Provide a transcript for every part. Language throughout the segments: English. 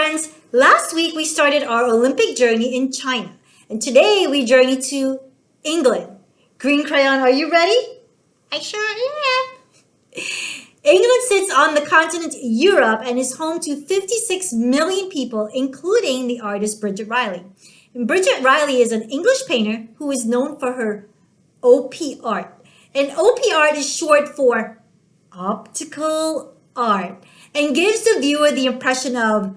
friends, last week we started our Olympic journey in China, and today we journey to England. Green Crayon, are you ready? I sure am. England sits on the continent Europe and is home to 56 million people, including the artist Bridget Riley. And Bridget Riley is an English painter who is known for her OP art. And OP art is short for optical art and gives the viewer the impression of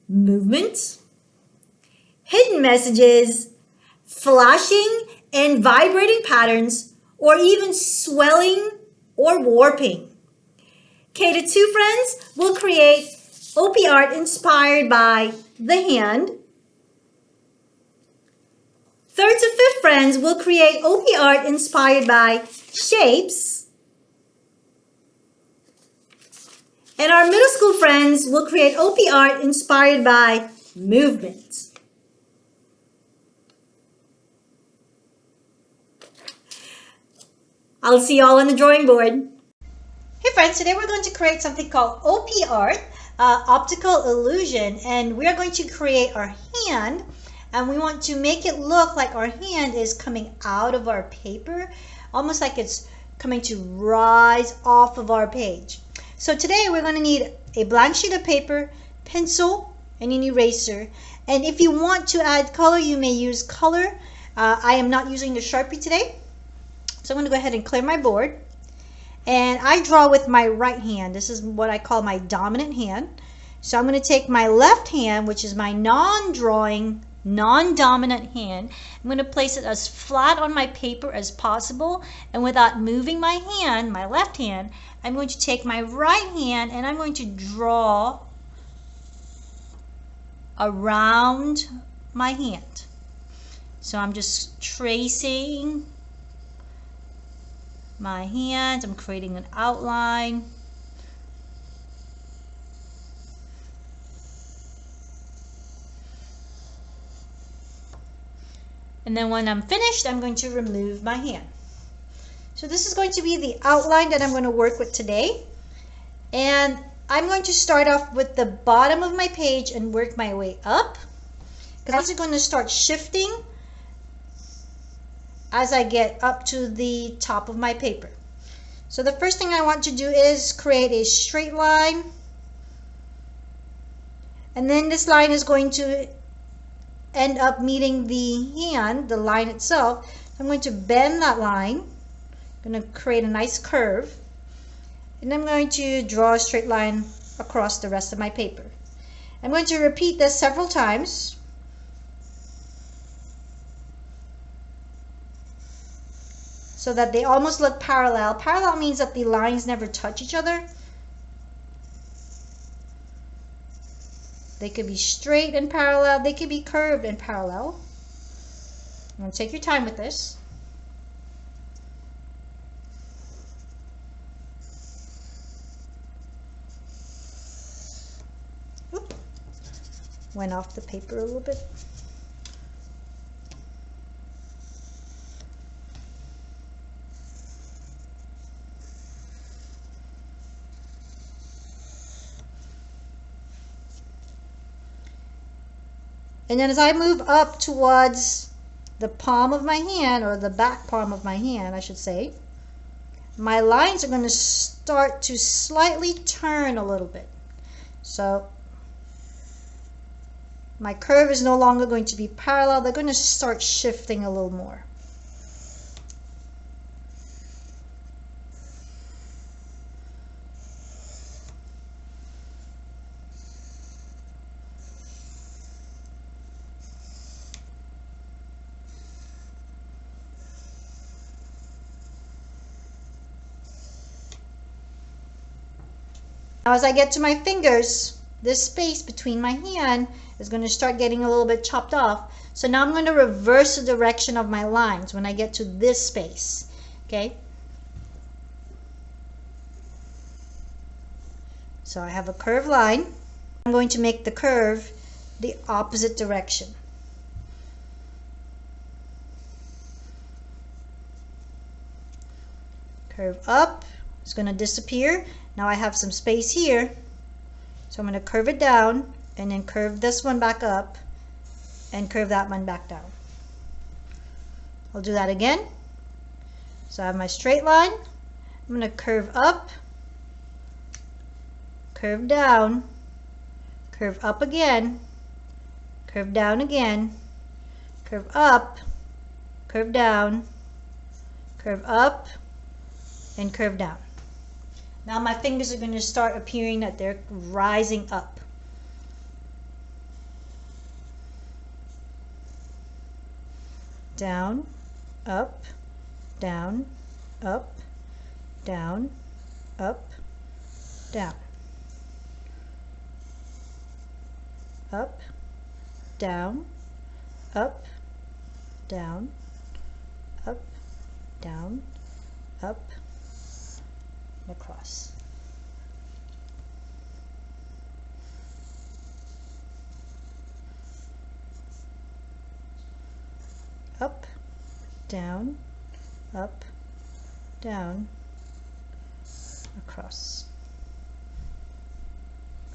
movement, hidden messages, flashing and vibrating patterns, or even swelling or warping. K to 2 friends will create OP art inspired by the hand. Third to 5th friends will create OP art inspired by shapes. And our middle school friends will create OP art inspired by movement. I'll see you all on the drawing board. Hey friends, today we're going to create something called OP art, optical illusion, and we're going to create our hand, and we want to make it look like our hand is coming out of our paper, almost like it's coming to rise off of our page. So today we're going to need a blank sheet of paper, pencil, and an eraser. And if you want to add color, you may use color. I am not using the Sharpie today. So I'm going to go ahead and clear my board. And I draw with my right hand. This is what I call my dominant hand. So I'm going to take my left hand, which is my non-drawing, non-dominant hand. I'm going to place it as flat on my paper as possible. And without moving my hand, my left hand, I'm going to take my right hand and I'm going to draw around my hand. So I'm just tracing my hand. I'm creating an outline. And then when I'm finished, I'm going to remove my hand. So this is going to be the outline that I'm going to work with today. And I'm going to start off with the bottom of my page and work my way up, because I'm going to start shifting as I get up to the top of my paper. So the first thing I want to do is create a straight line. And then this line is going to end up meeting the hand, the line itself. I'm going to bend that line. I'm going to create a nice curve, and I'm going to draw a straight line across the rest of my paper. I'm going to repeat this several times. So that they almost look parallel. Parallel means that the lines never touch each other. They could be straight and parallel. They could be curved and parallel. I'm going to take your time with this. Went off the paper a little bit. And then as I move up towards the palm of my hand, or the back palm of my hand, I should say, my lines are going to start to slightly turn a little bit. So my curve is no longer going to be parallel. They're going to start shifting a little more. Now as I get to my fingers, this space between my hand is going to start getting a little bit chopped off. So now I'm going to reverse the direction of my lines when I get to this space. Okay? So I have a curved line. I'm going to make the curve the opposite direction. Curve up. It's going to disappear. Now I have some space here. So I'm going to curve it down and then curve this one back up and curve that one back down. I'll do that again. So I have my straight line. I'm going to curve up, curve down, curve up again, curve down again, curve up, curve down, curve up, and curve down. Now my fingers are going to start appearing that they're rising up. Down, up, down, up, down, up, down, up, down, up, down, up, down, up, and across. Up, down, up, down, across.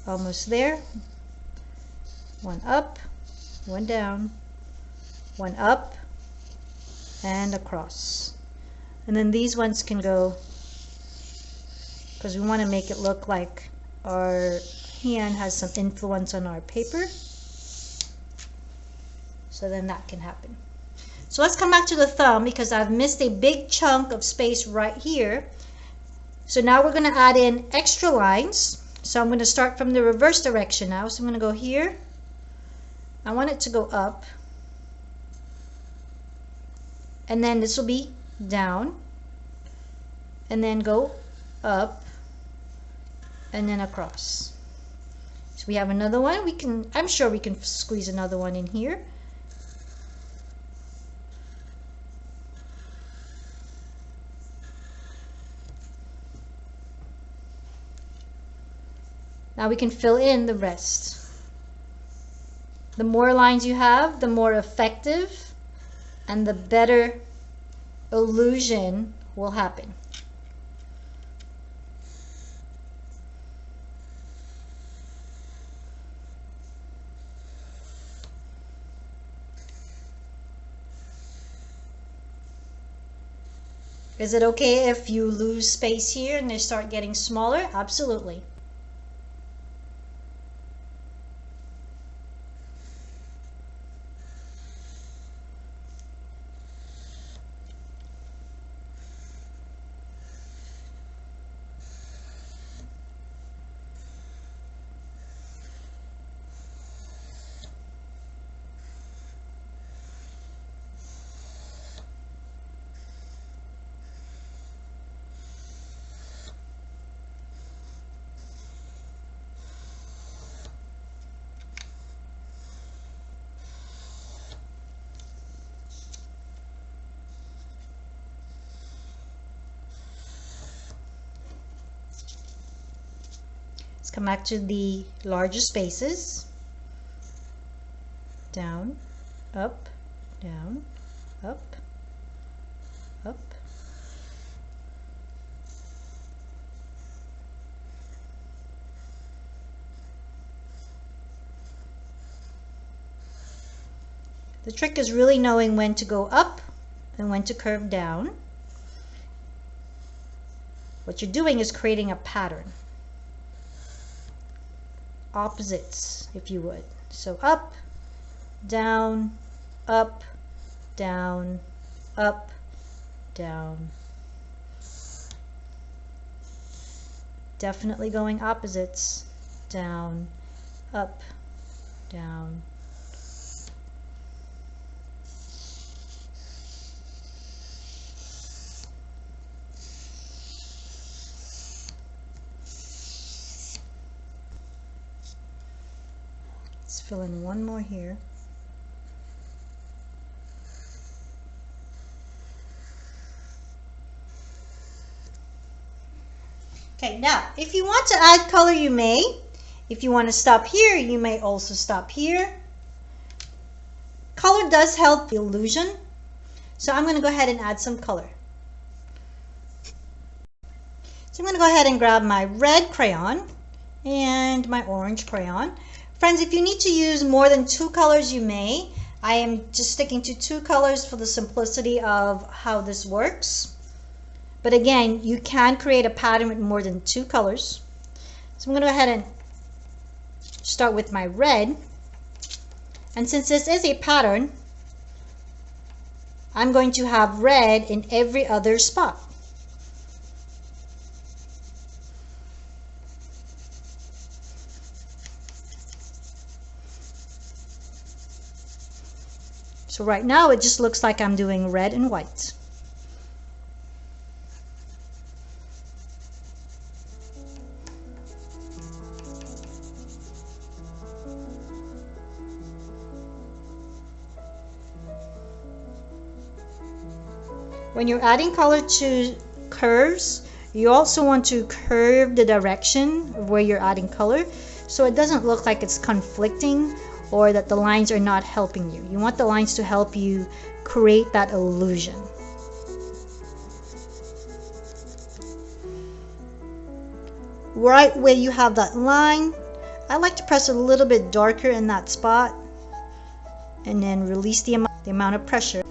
Almost there. One up, one down, one up, and across. And then these ones can go, because we want to make it look like our hand has some influence on our paper. So then that can happen. So let's come back to the thumb, because I've missed a big chunk of space right here. So now we're going to add in extra lines. So I'm going to start from the reverse direction now. So I'm going to go here. I want it to go up. And then this will be down. And then go up. And then across. So we have another one. I'm sure we can squeeze another one in here. Now we can fill in the rest. The more lines you have, the more effective and the better illusion will happen. Is it okay if you lose space here and they start getting smaller? Absolutely. Come back to the larger spaces. Down, up, down, up, up. The trick is really knowing when to go up and when to curve down. What you're doing is creating a pattern. Opposites, if you would. So up, down, up, down, up, down. Definitely going opposites. Down, up, down. Let's fill in one more here. Okay, now if you want to add color, you may. If you want to stop here, you may also stop here. Color does help the illusion, so I'm going to go ahead and add some color. So I'm going to go ahead and grab my red crayon and my orange crayon. Friends, if you need to use more than 2 colors, you may. I am just sticking to 2 colors for the simplicity of how this works. But again, you can create a pattern with more than 2 colors. So I'm going to go ahead and start with my red. And since this is a pattern, I'm going to have red in every other spot. So right now it just looks like I'm doing red and white. When you're adding color to curves, you also want to curve the direction of where you're adding color so it doesn't look like it's conflicting or that the lines are not helping you. You want the lines to help you create that illusion. Right where you have that line, I like to press a little bit darker in that spot and then release the amount of pressure.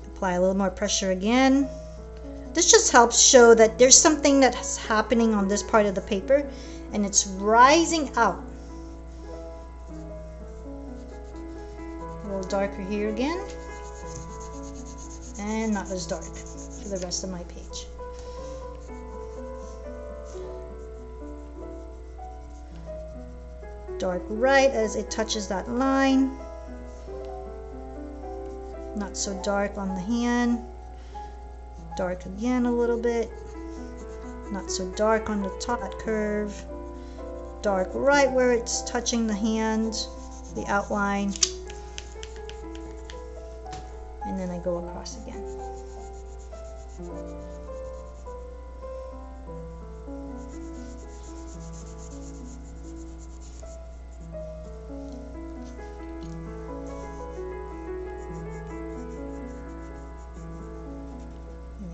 Apply a little more pressure again. This just helps show that there's something that's happening on this part of the paper and it's rising out. A little darker here again, and not as dark for the rest of my page. Dark right as it touches that line. Not so dark on the hand. Dark again a little bit. Not so dark on the top curve. Dark right where it's touching the hand, the outline. And then I go across again.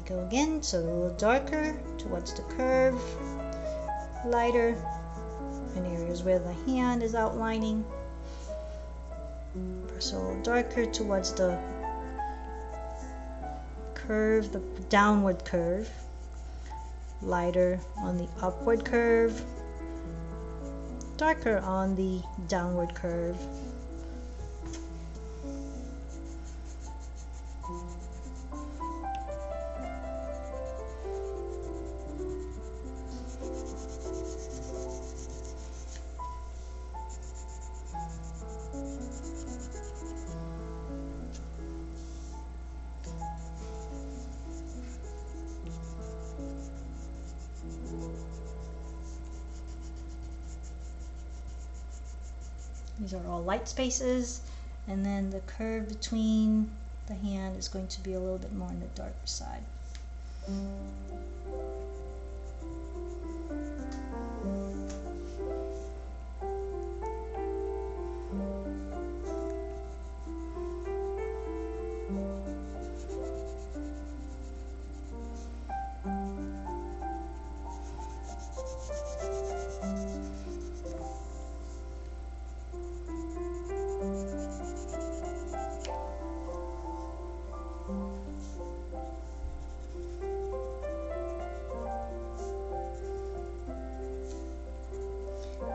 Go again, so a little darker towards the curve, lighter in areas where the hand is outlining. Press a little darker towards the curve, the downward curve, lighter on the upward curve, darker on the downward curve. These are all light spaces, and then the curve between the hand is going to be a little bit more on the darker side.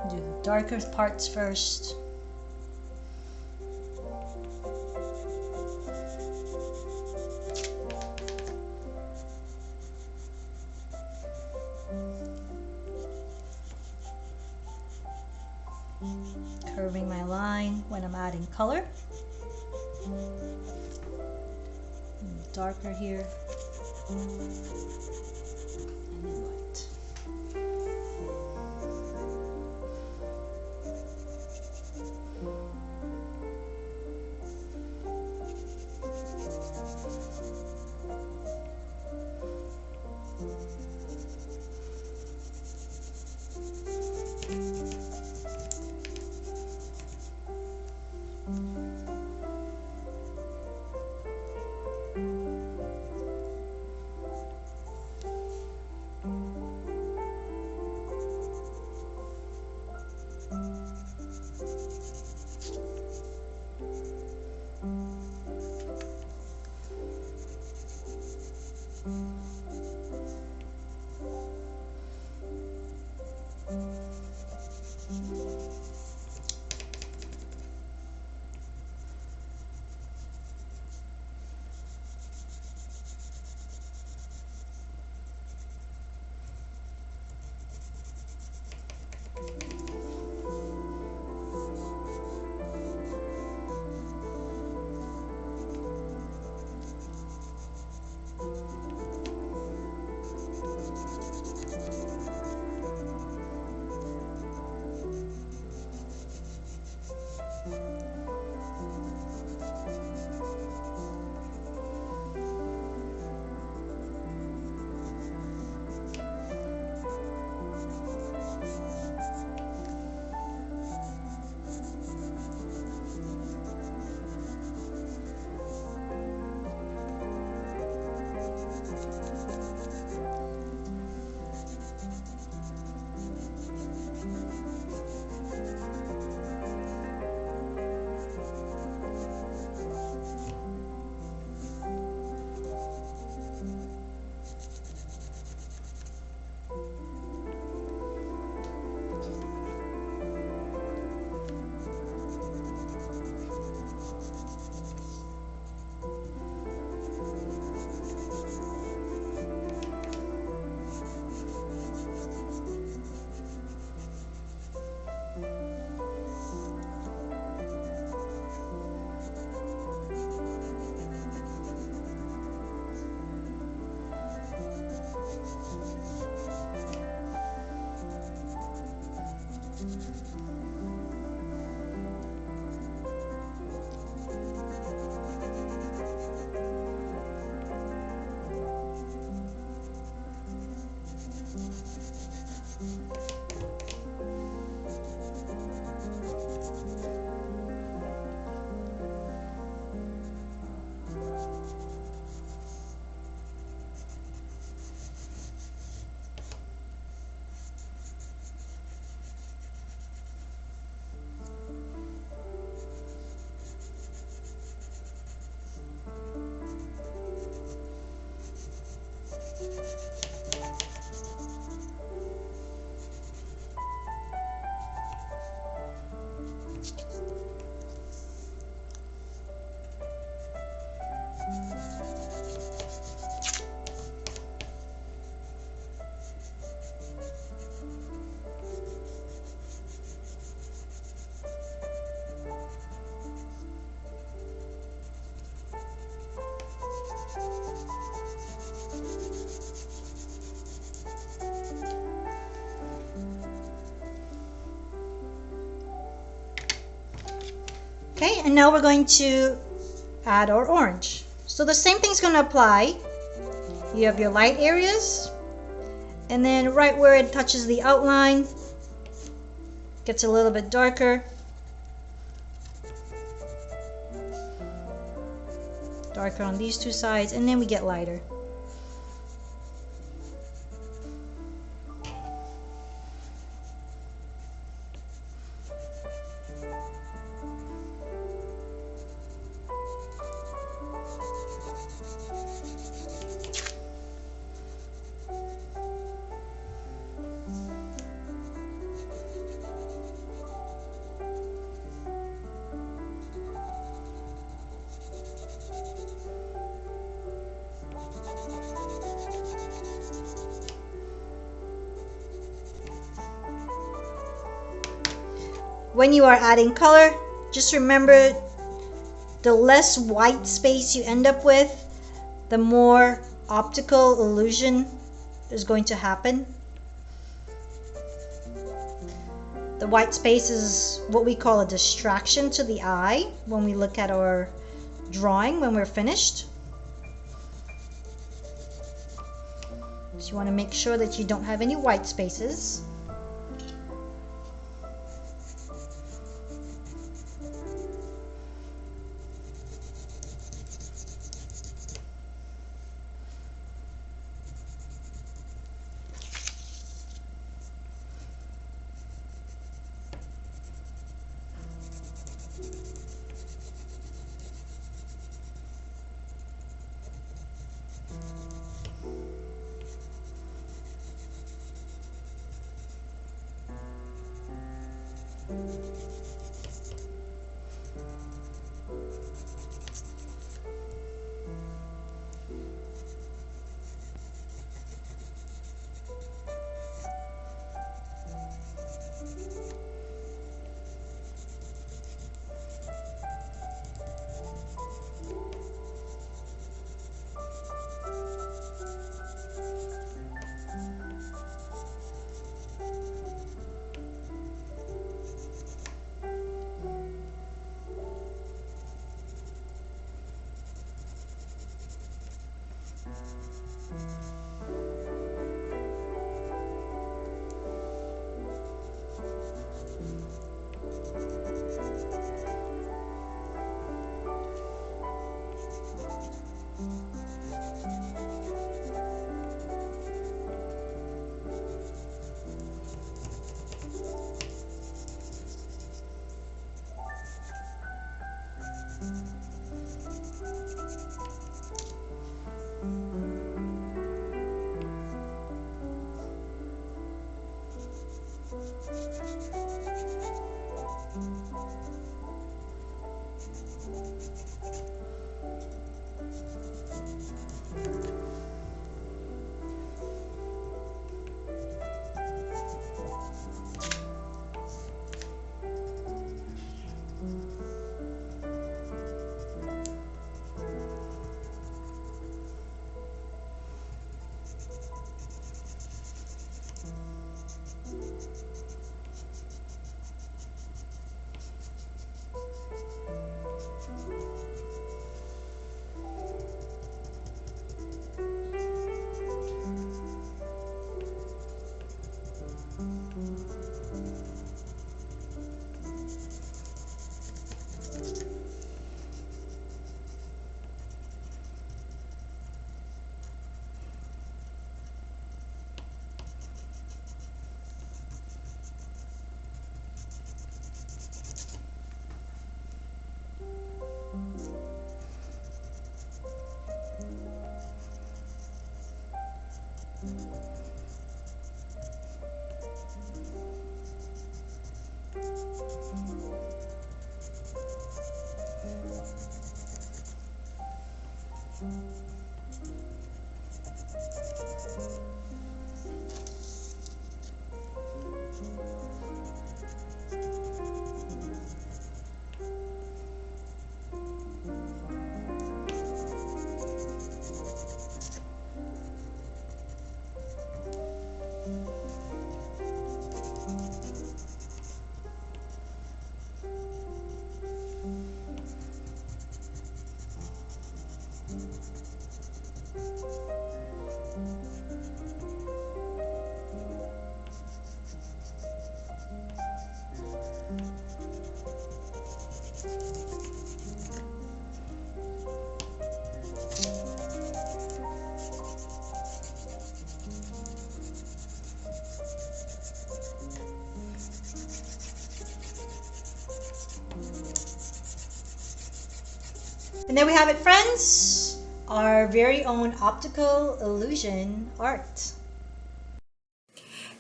Do the darker parts first. Curving my line when I'm adding color. Darker here. And then white. Okay, and now we're going to add our orange. So the same thing's going to apply. You have your light areas, and then right where it touches the outline, gets a little bit darker. Darker on these two sides, and then we get lighter. When you are adding color, just remember the less white space you end up with, the more optical illusion is going to happen. The white space is what we call a distraction to the eye when we look at our drawing when we're finished. So you want to make sure that you don't have any white spaces. And there we have it, friends, our very own optical illusion art.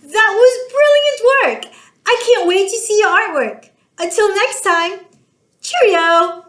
That was brilliant work! I can't wait to see your artwork. Until next time, cheerio!